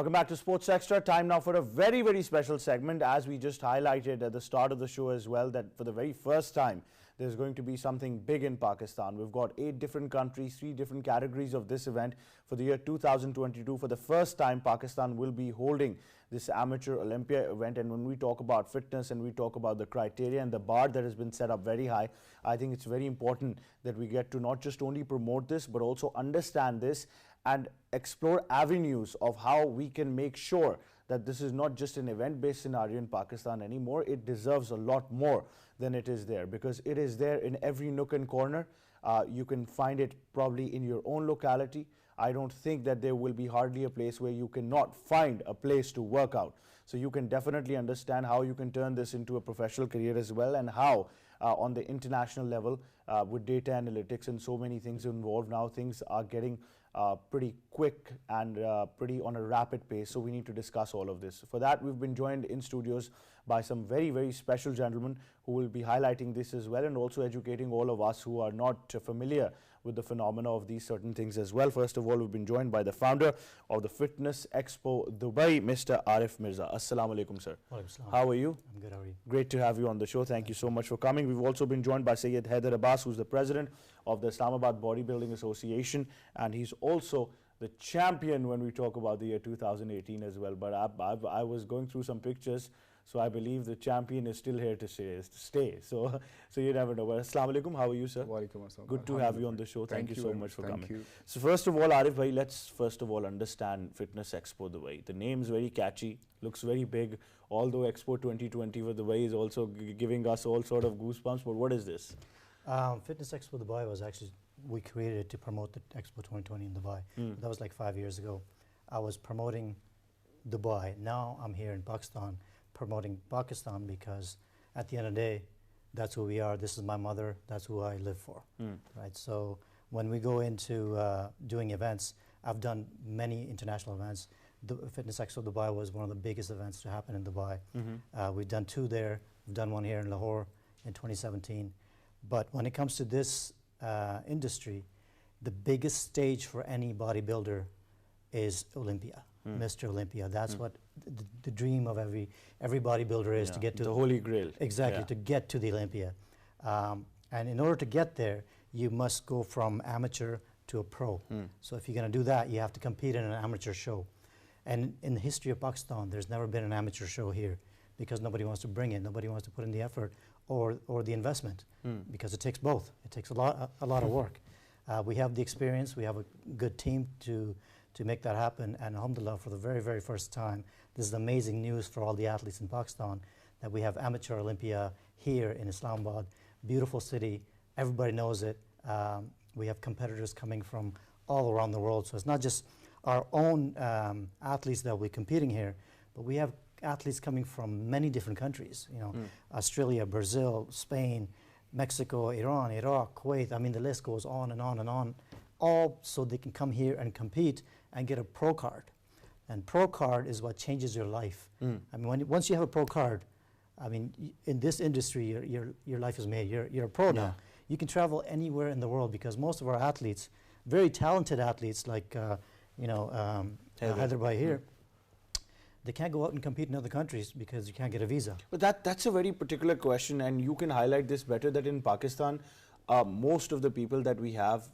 Welcome back to Sports Extra. Time now for a very, very special segment. As we just highlighted at the start of the show as well, that for the very first time, there's going to be something big in Pakistan. We've got 8 different countries, 3 different categories of this event. For the year 2022, for the first time, Pakistan will be holding this Amateur Olympia event. And when we talk about fitness and we talk about the criteria and the bar that has been set up very high, I think it's very important that we get to not just only promote this, but also understand this and explore avenues of how we can make sure that this is not just an event-based scenario in Pakistan anymore. It deserves a lot more than it is there, because it is there in every nook and corner. You can find it probably in your own locality. I don't think that there will be hardly a place where you cannot find a place to work out. So you can definitely understand how you can turn this into a professional career as well, and how on the international level with data analytics and so many things involved now, things are getting pretty quick and pretty on a rapid pace. So we need to discuss all of this. For that, we've been joined in studios by some very, very special gentlemen who will be highlighting this as well, and also educating all of us who are not familiar with the phenomena of these certain things as well. First of all, we've been joined by the founder of the Fitness Expo Dubai, Mr. Arif Mirza. Assalamu alaikum, sir. How are you? I'm good, how are you? Great to have you on the show. Thank you so much for coming. We've also been joined by Syed Haider Abbas, who's the president of the Islamabad Bodybuilding Association, and he's also the champion when we talk about the year 2018 as well. But I was going through some pictures, so I believe the champion is still here to stay. So you never know. But Assalamu alaikum. How are you, sir? Walaikum assalam. Good to have you on the show. Thank you so much for coming. You. So first of all, Arif bhai, let's first of all understand Fitness Expo Dubai. The name's very catchy, looks very big. Although Expo 2020 for Dubai is also giving us all sort of goosebumps. But what is this? Fitness Expo Dubai was actually, we created it to promote the Expo 2020 in Dubai. That was like 5 years ago. I was promoting Dubai. Now I'm here in Pakistan promoting Pakistan, because at the end of the day, that's who we are. This is my mother. That's who I live for. Right. So when we go into doing events, I've done many international events. The Fitness Expo Dubai was one of the biggest events to happen in Dubai. We've done 2 there. We've done 1 here in Lahore in 2017. But when it comes to this industry, the biggest stage for any bodybuilder is Olympia, Mr. Olympia. That's what the dream of every bodybuilder is, to get to the Holy Grail. Exactly, to get to the Olympia. And in order to get there, you must go from amateur to a pro. So if you're going to do that, you have to compete in an amateur show. And in the history of Pakistan, there's never been an amateur show here, because nobody wants to bring it, nobody wants to put in the effort or the investment, because it takes both. It takes a lot of work. We have the experience, we have a good team to make that happen, and alhamdulillah, for the very, very first time, this is amazing news for all the athletes in Pakistan, that we have Amateur Olympia here in Islamabad. Beautiful city, everybody knows it. We have competitors coming from all around the world, so it's not just our own athletes that we're competing here, but we have athletes coming from many different countries, you know, Australia, Brazil, Spain, Mexico, Iran, Iraq, Kuwait. I mean, the list goes on and on and on, all so they can come here and compete and get a pro card. And pro card is what changes your life. I mean, once you have a pro card, I mean, in this industry, your life is made. You're a pro now. You can travel anywhere in the world, because most of our athletes, very talented athletes like, you know, Haider Bhai here, they can't go out and compete in other countries because you can't get a visa. But that's a very particular question, and you can highlight this better, that in Pakistan, most of the people that we have,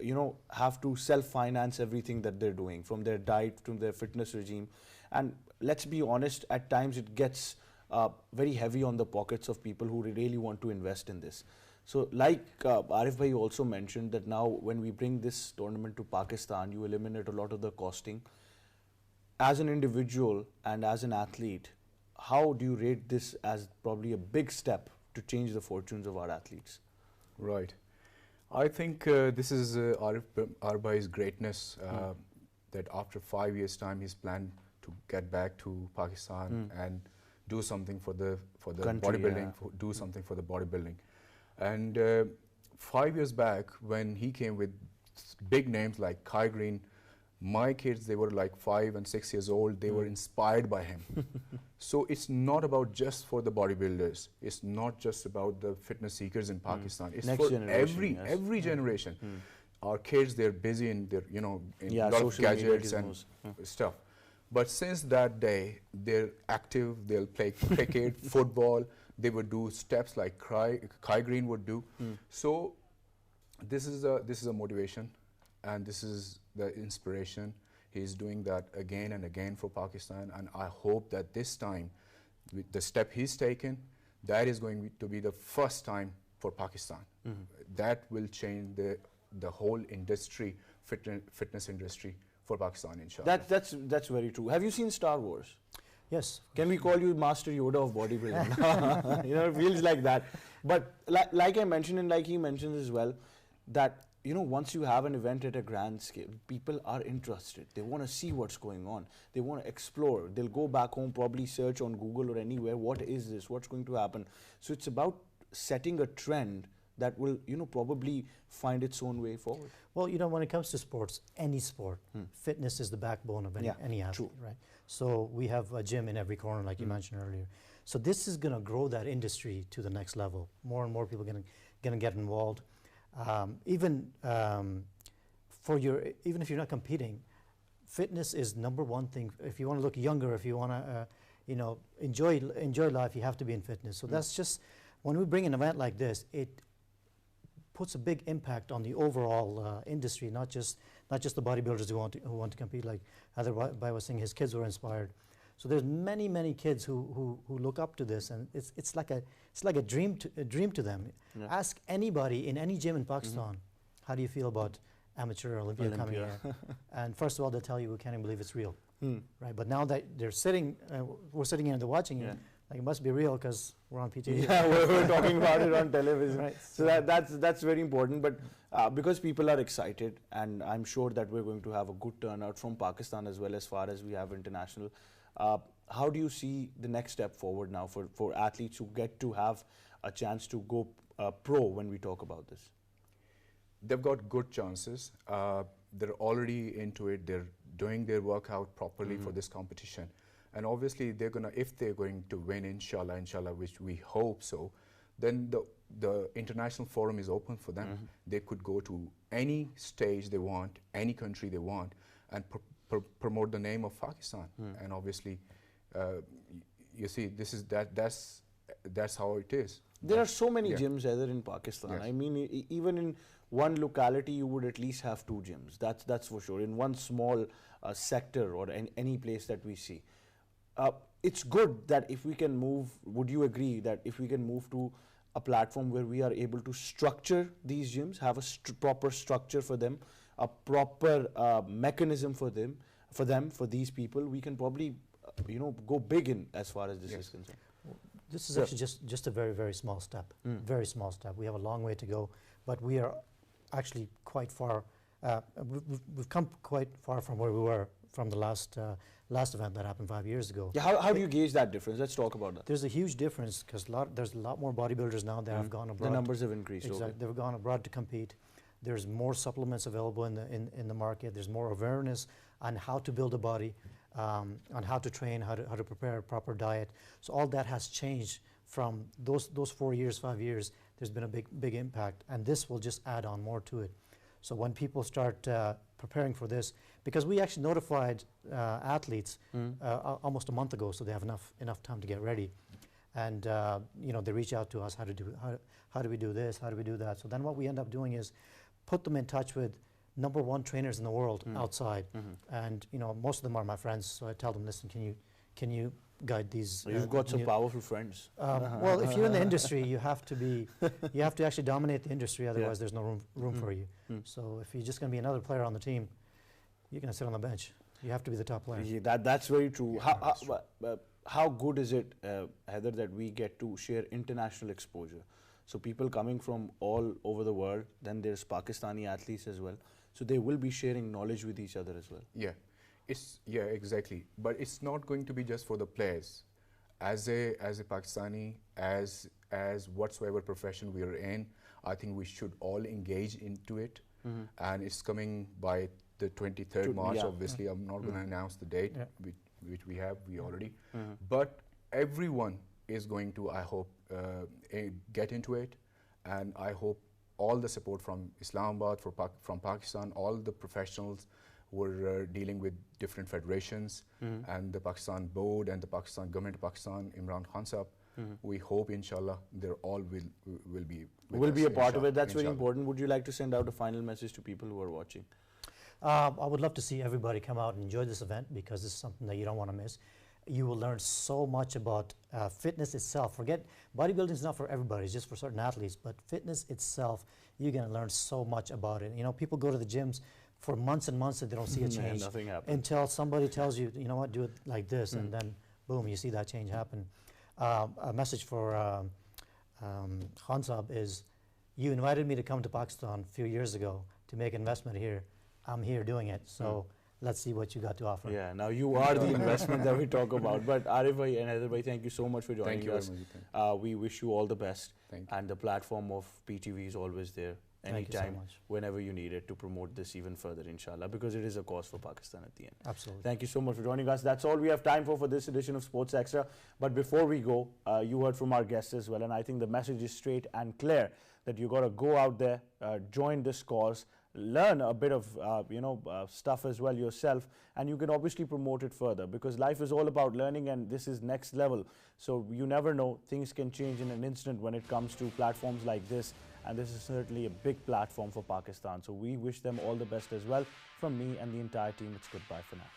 you know, have to self-finance everything that they're doing, from their diet, from their fitness regime. And let's be honest, at times it gets very heavy on the pockets of people who really want to invest in this. So like Arif Bhai also mentioned, that now when we bring this tournament to Pakistan, you eliminate a lot of the costing. As an individual and as an athlete, how do you rate this as probably a big step to change the fortunes of our athletes? Right. I think this is Arif Bhai's greatness, that after 5 years' time, he's planned to get back to Pakistan and do something for the country, bodybuilding, do something for the bodybuilding. And 5 years back, when he came with big names like Kai Green, my kids, they were like 5 and 6 years old. They were inspired by him. So it's not about just for the bodybuilders. It's not just about the fitness seekers in Pakistan. It's Next for generation, every generation. Our kids, they're busy in their, you know, in a lot of gadgets and stuff. But since that day, they're active. They'll play cricket, football. They would do steps like Kai Green would do. So this is a motivation, and this is the inspiration. He's doing that again and again for Pakistan, and I hope that this time, with the step he's taken, that is going to be the first time for Pakistan. That will change the whole industry, fitness industry for Pakistan, inshallah. That's very true. Have you seen Star Wars? Yes. Can we call you Master Yoda of bodybuilding? It feels like that. But like I mentioned, and like he mentions as well, that once you have an event at a grand scale, people are interested. They want to see what's going on. They want to explore. They'll go back home, probably search on Google or anywhere, what is this? What's going to happen? So it's about setting a trend that will, probably find its own way forward. Well, when it comes to sports, any sport, fitness is the backbone of any athlete, true. right? So we have a gym in every corner, like you mentioned earlier. So this is going to grow that industry to the next level. More and more people are going to get involved. Even if you're not competing, fitness is #1 thing. If you want to look younger, if you want to, enjoy life, you have to be in fitness. So that's just, when we bring an event like this, it puts a big impact on the overall industry, not just the bodybuilders who want to compete. Like Heather was saying, his kids were inspired. So there's many kids who look up to this, and it's like a dream to them. Yeah. Ask anybody in any gym in Pakistan, how do you feel about Amateur Olympia coming here? And first of all, they'll tell you, we can't even believe it's real, right? But now that they're sitting, we're sitting here and they're watching it, like it must be real because we're on PT. Yeah, we're talking about it on television. Right. So that's very important. But because people are excited, and I'm sure that we're going to have a good turnout from Pakistan as well, as far as we have international. How do you see the next step forward now for athletes who get to have a chance to go pro when we talk about this? They've got good chances. They're already into it. They're doing their workout properly for this competition. And obviously, if they're going to win, inshallah, which we hope so, then the international forum is open for them. They could go to any stage they want, any country they want, and promote the name of Pakistan. And obviously, you see, that's how it is. There are so many gyms either in Pakistan. Yes. I mean, even in one locality, you would at least have 2 gyms. That's for sure. In one small sector or any place that we see. It's good that if we can move, would you agree that if we can move to a platform where we are able to structure these gyms, have a proper structure for them, a proper mechanism for these people, we can probably go big in as far as this is concerned. This is actually just a very small step. Very small step. We have a long way to go, but we are actually quite far. We've come quite far from where we were from the last event that happened 5 years ago. Yeah, how do you gauge that difference? Let's talk about that. There's a huge difference because there's a lot more bodybuilders now that have gone abroad. The numbers have increased. Exactly, okay. They've gone abroad to compete. There's more supplements available in the market. There's more awareness on how to build a body, on how to train, how to prepare a proper diet. So all that has changed from those 4 years, 5 years. There's been a big impact, and this will just add on more to it. So when people start preparing for this, because we actually notified athletes almost a month ago, so they have enough time to get ready, and they reach out to us, how do we do this, how do we do that. So then what we end up doing is put them in touch with #1 trainers in the world outside, and most of them are my friends. So I tell them, listen, can you guide these? You've got some powerful friends. Well, if you're in the industry, you have to actually dominate the industry. Otherwise, there's no room for you. So if you're just going to be another player on the team, you're going to sit on the bench. You have to be the top player. Yeah, that's very true. How good is it, Heather, that we get to share international exposure? So people coming from all over the world, then there's Pakistani athletes as well. So they will be sharing knowledge with each other as well. Yeah, exactly. But it's not going to be just for the players. As a Pakistani, as whatsoever profession we are in, I think we should all engage into it. And it's coming by the 23rd March. Obviously, I'm not going to announce the date, which we already. But everyone is going to, I hope, get into it, and I hope all the support from Islamabad, from Pakistan, all the professionals we're dealing with different federations and the Pakistan board and the Pakistan government of Pakistan, Imran Khan Sahab. We hope, inshallah, they're all will be with Will us, be a part of inshallah, it. That's very inshallah. important. Would you like to send out a final message to people who are watching? I would love to see everybody come out and enjoy this event, because this is something that you don't want to miss. You will learn so much about fitness itself. Forget, bodybuilding is not for everybody, it's just for certain athletes, but fitness itself, you're going to learn so much about it. You know, people go to the gyms for months and months and they don't see a change. Nothing happens. Until somebody tells you, you know what, do it like this, and then boom, you see that change happen. A message for Khan Sahab is, you invited me to come to Pakistan a few years ago to make investment here. I'm here doing it, so let's see what you got to offer. Yeah, now you are the investment that we talk about. But Arif bhai and Haider bhai, thank you so much for joining Thank you us. very much. We wish you all the best. Thank you. And the platform of PTV is always there, Thank you so anytime, much. whenever you need it, to promote this even further, inshallah, because it is a cause for Pakistan at the end. Absolutely. Thank you so much for joining us. That's all we have time for this edition of Sports Extra. But before we go, you heard from our guests as well, and I think the message is straight and clear that you got to go out there, join this cause, learn a bit of stuff as well yourself, and you can obviously promote it further, because life is all about learning, and this is next level. So you never know, things can change in an instant when it comes to platforms like this, and this is certainly a big platform for Pakistan. So we wish them all the best as well. From me and the entire team, it's goodbye for now.